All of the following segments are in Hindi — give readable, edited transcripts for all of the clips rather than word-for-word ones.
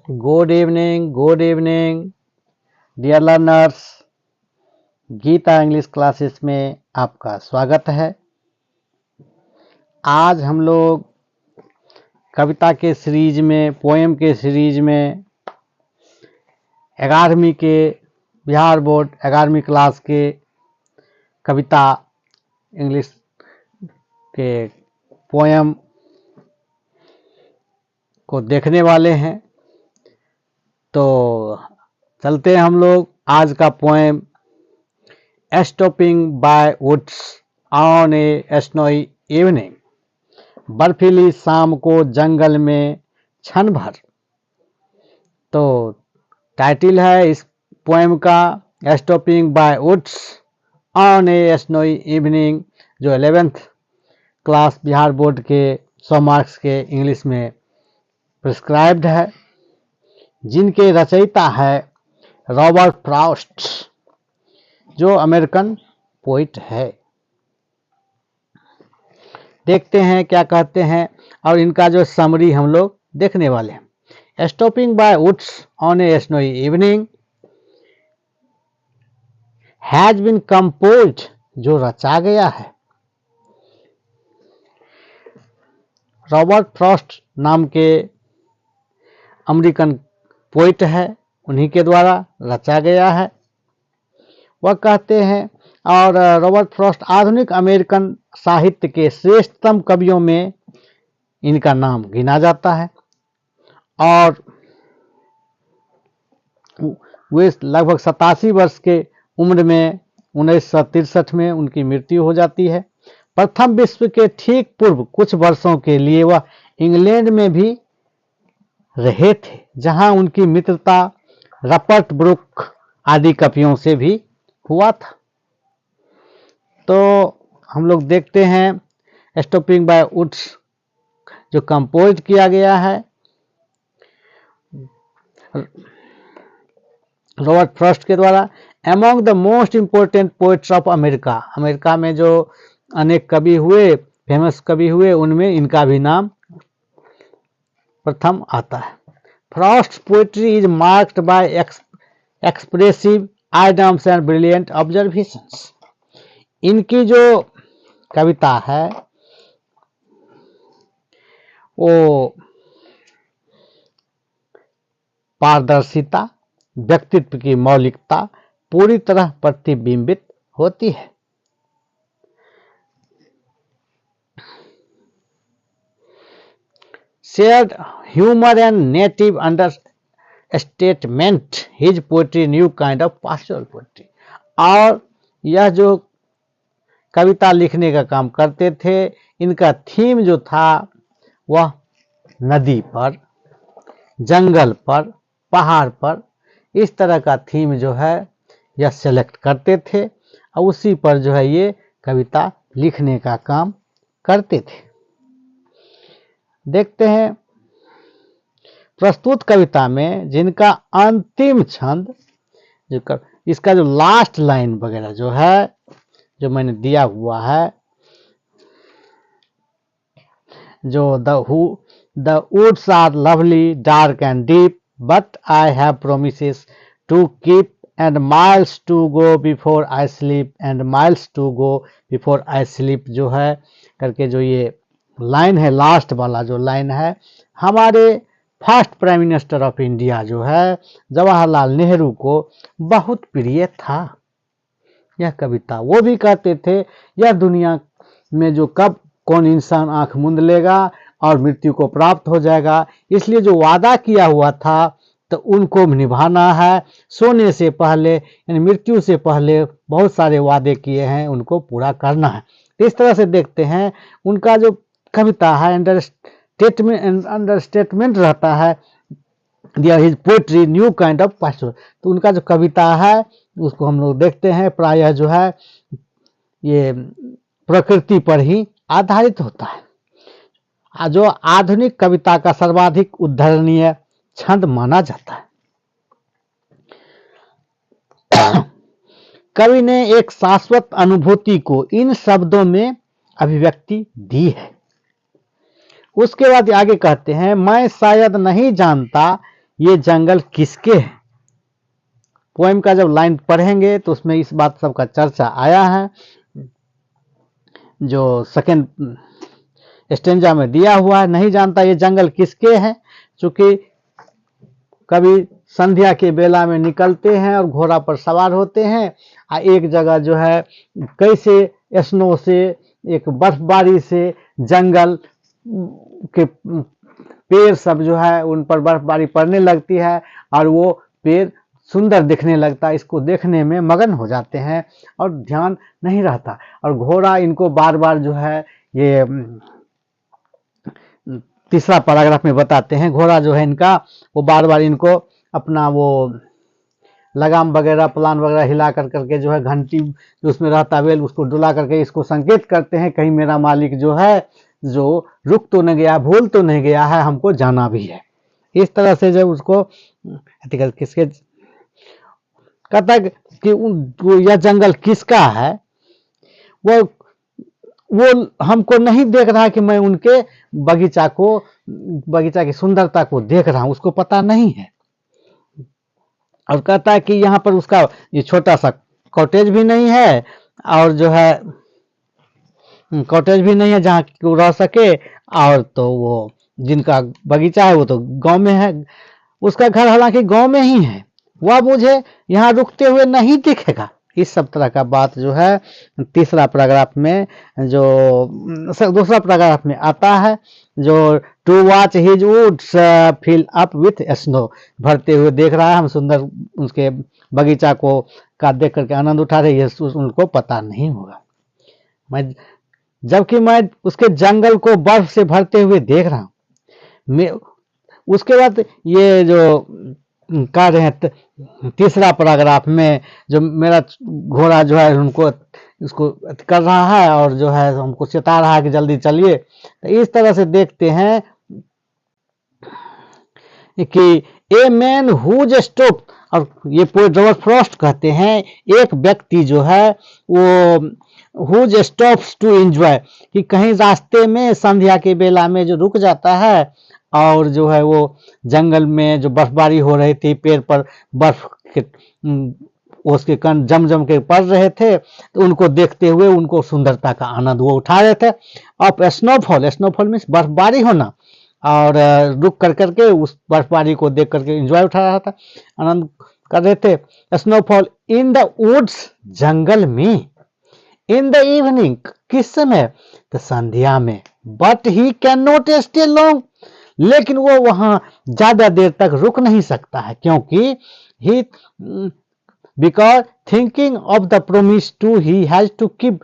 good evening, dear learners. Geeta English classes में आपका स्वागत है। आज हम लोग कविता के सीरीज में, पोएम के सीरीज में 11वीं के बिहार बोर्ड 11वीं क्लास के कविता इंग्लिश के पोएम को देखने वाले हैं। तो चलते हैं हम लोग। आज का poem stopping by woods on a snowy evening. बर्फीली शाम को जंगल में क्षण भर। तो टाइटल है इस पोएम का stopping by woods on a snowy evening, जो 11th क्लास बिहार बोर्ड के 100 मार्क्स के इंग्लिश में प्रिस्क्राइब्ड है, जिनके रचयिता है रॉबर्ट फ्रॉस्ट, जो अमेरिकन पोइट है। देखते हैं क्या कहते हैं और इनका जो समरी हम लोग देखने वाले हैं। Stopping by woods on a snowy evening has been composed, जो रचा गया है। रॉबर्ट फ्रॉस्ट नाम के अमेरिकन पोइट है, उन्हीं के द्वारा रचा गया है। वह कहते हैं, और रॉबर्ट फ्रॉस्ट आधुनिक अमेरिकन साहित्य के श्रेष्ठतम कवियों में इनका नाम गिना जाता है, और वे लगभग 87 वर्ष के उम्र में 1963 में उनकी मृत्यु हो जाती है। प्रथम विश्व के ठीक पूर्व कुछ वर्षों के लिए वह इंग्लैंड में भी रहे थे, जहां उनकी मित्रता रपर्ट ब्रुक आदि कवियों से भी हुआ था। तो हम लोग देखते हैं स्टॉपिंग बाय वुड्स जो कंपोज किया गया है रॉबर्ट फ्रॉस्ट के द्वारा। Among the most important poets of America, America में जो अनेक कवि हुए, फेमस कवि हुए, उनमें इनका भी नाम प्रथम आता है। Frost poetry is marked by expressive idioms and brilliant observations. इनकी जो कविता है वो पारदर्शिता, व्यक्तित्व की मौलिकता पूरी तरह प्रतिबिंबित होती है। Shared humour and native understatement his poetry new kind of pastoral poetry. और यह जो कविता लिखने का काम करते थे, इनका थीम जो था वह नदी पर, जंगल पर, पहाड़ पर, इस तरह का थीम जो है यह सेलेक्ट करते थे, और उसी पर जो है ये कविता लिखने का काम करते थे। देखते हैं प्रस्तुत कविता में जिनका अंतिम छंद, जो इसका जो लास्ट लाइन वगैरह जो है, जो मैंने दिया हुआ है, जो the woods are lovely dark and deep but I have promises to keep and miles to go before I sleep and miles to go before I sleep, जो है करके जो ये लाइन है, लास्ट वाला जो लाइन है, हमारे first prime minister of India जो है जवाहरलाल नेहरू को बहुत प्रिय था यह कविता। वो भी कहते थे यह दुनिया में जो कब कौन इंसान आंख मूंद लेगा और मृत्यु को प्राप्त हो जाएगा, इसलिए जो वादा किया हुआ था तो उनको निभाना है। सोने से पहले यानी मृत्यु से पहले बहुत सारे वादे किए हैं, उनको पूरा करना है। इस तरह से देखते हैं उनका जो कविता है अंडरस्टेटमेंट रहता है, there his poetry new kind of pastoral. तो उनका जो कविता है उसको हम लोग देखते हैं प्रायः जो है ये प्रकृति पर ही आधारित होता है, जो आधुनिक कविता का सर्वाधिक उद्धरणीय छंद माना जाता है। कवि ने एक शाश्वत अनुभूति को इन शब्दों में अभिव्यक्ति दी है। उसके बाद आगे कहते हैं, मैं शायद नहीं जानता ये जंगल किसके हैं। पोएम का जब लाइन पढ़ेंगे तो उसमें इस बात सबका चर्चा आया है, जो सेकेंड स्टेंजा में दिया हुआ है। नहीं जानता ये जंगल किसके हैं, चूंकि कभी संध्या के बेला में निकलते हैं और घोड़ा पर सवार होते हैं, एक जगह जो है कैसे स्नो से, एक बर्फबारी से जंगल के पेड़ सब जो है उन पर बर्फबारी पड़ने लगती है और वो पेड़ सुंदर दिखने लगता है। इसको देखने में मगन हो जाते हैं और ध्यान नहीं रहता, और घोड़ा इनको बार बार जो है, ये तीसरा पैराग्राफ में बताते हैं, घोड़ा जो है इनका वो बार बार इनको अपना वो लगाम वगैरह प्लान वगैरह हिला कर करके जो है घंटी जो उसमें रहता वेल उसको डुला करके इसको संकेत करते हैं कहीं मेरा मालिक जो है जो रुक तो नहीं गया, भूल तो नहीं गया है, हमको जाना भी है। इस तरह से जब उसको किसके कहता कि यह जंगल किसका है, वो हमको नहीं देख रहा कि मैं उनके बगीचा की सुंदरता को देख रहा हूं, उसको पता नहीं है। और कहता है कि यहाँ पर उसका ये छोटा सा कॉटेज भी नहीं है, और जो है कॉटेज भी नहीं है जहाँ वो रह सके, और तो वो जिनका बगीचा है वो तो गांव में है, उसका घर हालांकि गांव में ही है, वह मुझे यहाँ रुकते हुए नहीं दिखेगा। इस सब तरह का बात जो है तीसरा पैराग्राफ में, जो दूसरा पैराग्राफ में आता है, जो to watch his woods fill up with snow, भरते हुए देख रहा है, हम सुंदर उसके बगीचा को का देख करके आनंद उठा रहे, ये उनको पता नहीं होगा। जबकि मैं उसके जंगल को बर्फ से भरते हुए देख रहा हूं। उसके बाद ये जो कह रहे हैं तीसरा पैराग्राफ में, जो मेरा घोड़ा जो है उनको इसको कर रहा है और जो है हमको चेता रहा है कि जल्दी चलिए। तो इस तरह से देखते हैं कि ए मैन हुज स्टॉप, और ये पोएट रॉबर्ट फ्रॉस्ट कहते हैं एक व्यक्ति जो है वो हुज स्टॉप्स टू एंजॉय, कि कहीं रास्ते में संध्या के बेला में जो रुक जाता है और जो है वो जंगल में जो बर्फबारी हो रही थी, पेड़ पर बर्फ के उसके कण जम जम के पड़ रहे थे, तो उनको देखते हुए उनको सुंदरता का आनंद वो उठा रहे थे। अब स्नोफॉल मीन्स बर्फबारी होना, और रुक कर करके उस बर्फबारी को देख करके एंजॉय उठा रहा था, आनंद कर रहे थे। स्नोफॉल इन द वुड्स, जंगल में, इन द इवनिंग, किस समय, तो संध्या में, but he can not stay long, लेकिन वो वहां ज्यादा देर तक रुक नहीं सकता है, क्योंकि he because thinking of the promise to he has to keep,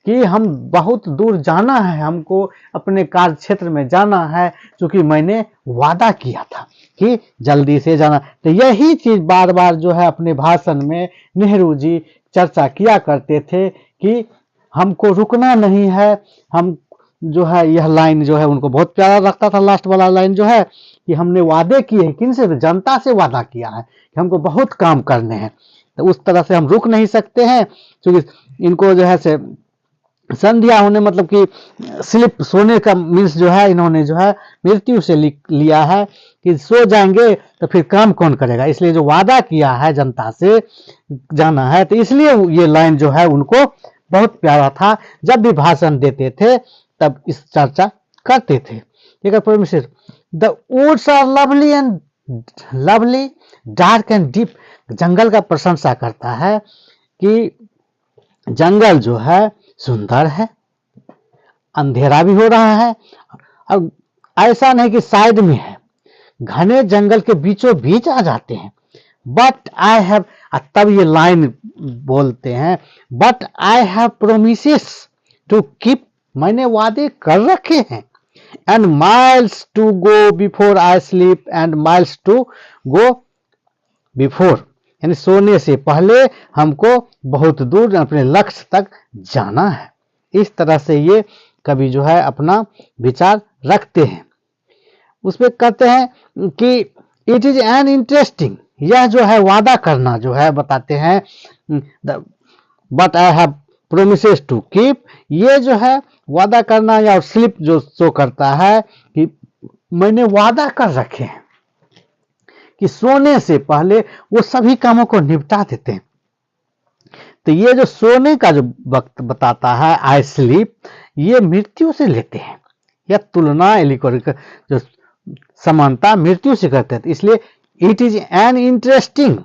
कि हम बहुत दूर जाना है, हमको अपने कार्य क्षेत्र में जाना है, क्योंकि मैंने वादा किया था कि जल्दी से जाना। तो यही चीज बार बार जो है अपने भाषण में नेहरू जी चर्चा किया करते थे कि हमको रुकना नहीं है। हम जो है यह लाइन जो है उनको बहुत प्यारा लगता था, लास्ट वाला लाइन जो है कि हमने वादे किए हैं, किन से, जनता से वादा किया है कि हमको बहुत काम करने हैं, तो उस तरह से हम रुक नहीं सकते हैं, क्योंकि इनको जो है से संध्या होने मतलब कि स्लिप सोने का मीन्स जो है इन्होंने जो है मृत्यु से लिया है कि सो जाएंगे तो फिर काम कौन करेगा, इसलिए जो वादा किया है जनता से जाना है, तो इसलिए ये लाइन जो है उनको बहुत प्यारा था। जब भी भाषण देते थे तब इस चर्चा करते थे। ठीक है, परमेश्वर, the woods are lovely dark and deep, जंगल का प्रशंसा करता है कि जंगल जो है सुंदर है, अंधेरा भी हो रहा है, और ऐसा नहीं कि साइड में है, घने जंगल के बीचों बीच आ जाते हैं। बट आई हैव, तब ये लाइन बोलते हैं, but I have promises to keep, मैंने वादे कर रखे हैं, and miles to go before I sleep, and miles to go before, यानी सोने से पहले हमको बहुत दूर अपने लक्ष्य तक जाना है। इस तरह से ये कवि जो है अपना विचार रखते हैं। उसमें कहते हैं कि इट इज एन इंटरेस्टिंग, यह जो है वादा करना जो है बताते हैं, but I have promises to keep, ये जो है वादा करना या स्लिप जो शो करता है कि मैंने वादा कर रखे हैं, कि सोने से पहले वो सभी कामों को निपटा देते हैं। तो ये जो सोने का जो वक्त बताता है आई स्लीप, ये मृत्यु से लेते हैं, या तुलना एलिकोरिक जो समानता मृत्यु से करते हैं। इसलिए it is an interesting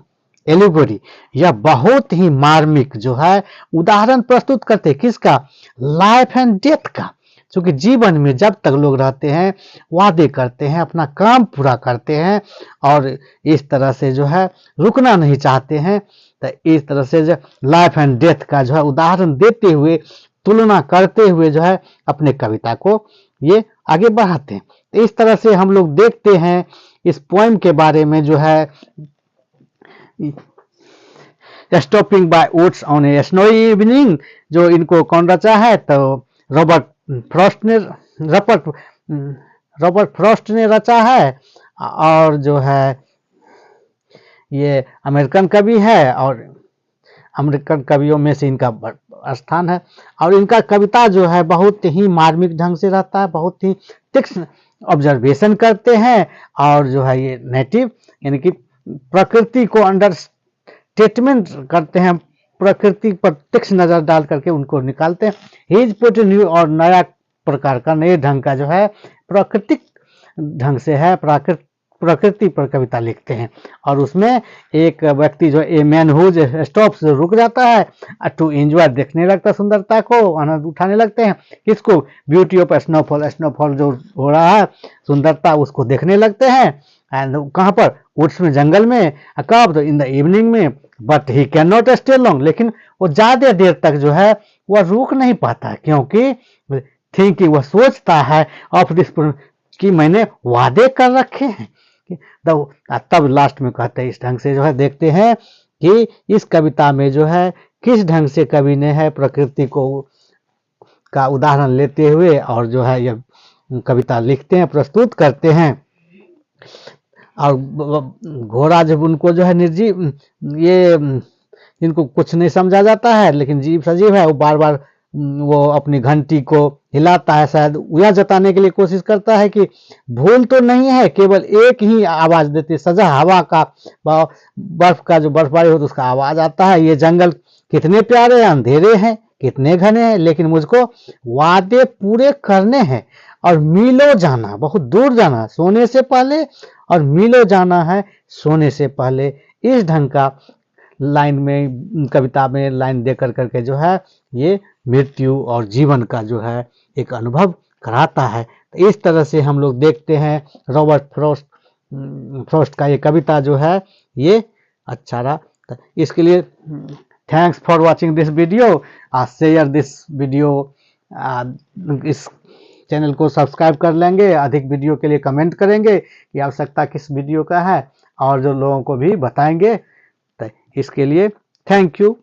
allegory, यह बहुत ही मार्मिक जो है उदाहरण प्रस्तुत करते हैं किसका, लाइफ एंड डेथ का। क्योंकि जीवन में जब तक लोग रहते हैं वादे करते हैं, अपना काम पूरा करते हैं और इस तरह से जो है रुकना नहीं चाहते हैं। तो इस तरह से जो लाइफ एंड डेथ का जो है उदाहरण देते हुए, तुलना करते हुए जो है अपने कविता को ये आगे बढ़ाते हैं। तो इस तरह से हम लोग देखते हैं इस पोएम के बारे में जो है, stopping by woods on a snowy evening, जो इनको कौन रचा है, तो रॉबर्ट फ्रॉस्ट ने रचा है। और जो है ये अमेरिकन कवि है और अमेरिकन कवियों में से इनका स्थान है। और इनका कविता जो है बहुत ही मार्मिक ढंग से रहता है, बहुत ही तीक्ष्ण ऑब्जर्वेशन करते हैं। और जो है ये नेटिव यानी कि प्रकृति को अंडरस्टेटमेंट करते हैं, प्रकृति पर तीक्ष्ण नजर डाल करके उनको निकालते हैं। हिज पुट न्यू और नया प्रकार का, नए ढंग का जो है प्राकृतिक ढंग से है, प्रकृति पर कविता लिखते हैं। और उसमें एक व्यक्ति जो ए मैन हुज स्टॉप्स रुक जाता है, टू एंजॉय देखने लगता है, सुंदरता को आनंद उठाने लगते हैं। किसको, ब्यूटी ऑफ स्नोफॉल, स्नोफॉल जो हो रहा है सुंदरता उसको देखने लगते हैं। एंड कहाँ पर, वुड्स में, जंगल में, कब, इन द इवनिंग में। But he can not stay long, लेकिन वो ज्यादा देर तक जो है वह रुक नहीं पाता, क्योंकि थिंकिंग, वह सोचता है ऑफ दिस कि मैंने वादे कर रखे हैं। तब लास्ट में कहते हैं, इस ढंग से जो है देखते हैं कि इस कविता में जो है किस ढंग से कवि ने है प्रकृति को का उदाहरण लेते हुए और जो है यह कविता लिखते हैं, प्रस्तुत करते हैं। और घोड़ा जब उनको जो है निर्जीव, ये इनको कुछ नहीं समझा जाता है, लेकिन जीव सजीव है, वो बार बार वो अपनी घंटी को हिलाता है, शायद यह जताने के लिए कोशिश करता है कि भूल तो नहीं है, केवल एक ही आवाज देती, सजा हवा का, बर्फ का जो बर्फबारी हो तो उसका आवाज आता है। ये जंगल कितने प्यारे हैं, अंधेरे हैं, कितने घने हैं, लेकिन मुझको वादे पूरे करने हैं और मीलों जाना, बहुत दूर जाना सोने से पहले, और मीलों जाना है सोने से पहले। इस ढंग का लाइन में, कविता में लाइन देकर करके जो है ये मृत्यु और जीवन का जो है एक अनुभव कराता है। तो इस तरह से हम लोग देखते हैं रॉबर्ट फ्रॉस्ट का ये कविता जो है ये अच्छा रहा। इसके लिए thanks for watching this video, share this video, इस चैनल को सब्सक्राइब कर लेंगे, अधिक वीडियो के लिए कमेंट करेंगे कि आवश्यकता किस वीडियो का है, और जो लोगों को भी बताएंगे। तो इसके लिए थैंक यू।